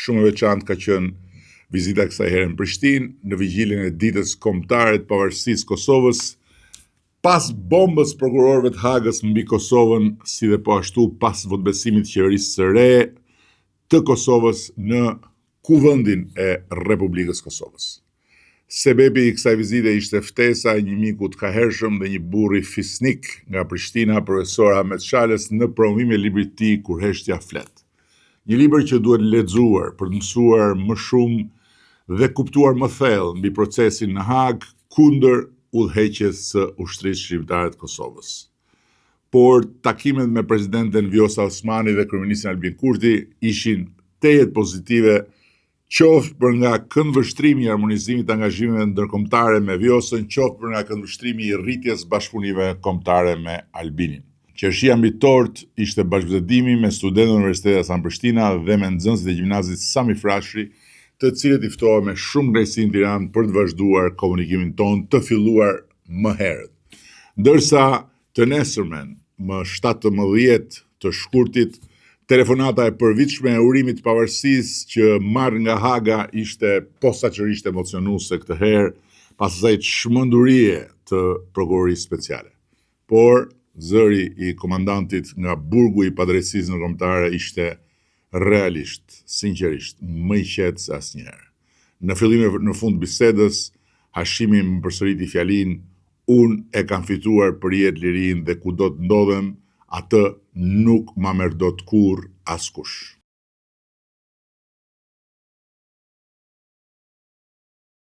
shumë e veçantë ka qenë vizita kësaj herë në Prishtinë, në vigjiljen e ditës kombëtare të pavarësisë Kosovës, pas bombës prokurorëve të Hagës mbi Kosovën, si dhe po ashtu pas votbesimit të qeverisë së re të Kosovës në Kuvendin e Republikës Kosovës. Sebebi i kësaj vizite ishte ftesa e një miku të kahershëm dhe një burri fisnik nga Prishtina, profesor Ahmet Shalës, në promovim e librit të tij Kurreshtja flet. Një libër që duhet lexuar për të mësuar më shumë dhe kuptuar më thellë mbi procesin në Hagë kundër udhëheqjes së ushtrisë shqiptare të Kosovës. Por takimet me presidenten Vjosa Osmani dhe kryeministin Albin Kurti ishin tejet pozitive, qoftë për nga këndvështrimi i harmonizimit të angazhimeve ndërkombëtare me Vjosën, qoftë për nga këndvështrimi i rritjes bashkëpunimeve kombëtare me Albinin. Qershia mbi tort ishte bashkëbisedimi me studentët e Universitetit Hasan Prishtina dhe me nxënësit e gjimnazit Sami Frashëri, të cilët i ftohem me shumë ngrejtësi në Tiranë për të vazhduar komunikimin tonë të filluar më herët. Ndërsa të nesërmen, më 17 të shkurtit, telefonata e përvitshme e urimit të pavarësisë që marr nga Haga ishte posaçërisht emocionuese këtë herë, pas asaj çmendurie të prokurorisë speciale. Por zëri i komandantit nga burgu i padrejtisë ndërkombëtare ishte realisht, sinqerisht, më i qetë se asnjëherë. Në fillim e në fund bisedës, Hashimi më përsëriti fjalinë: "Unë e kam fituar për jetë lirinë dhe kudo të ndodhem, atë nuk ma merr dot kurrë askush."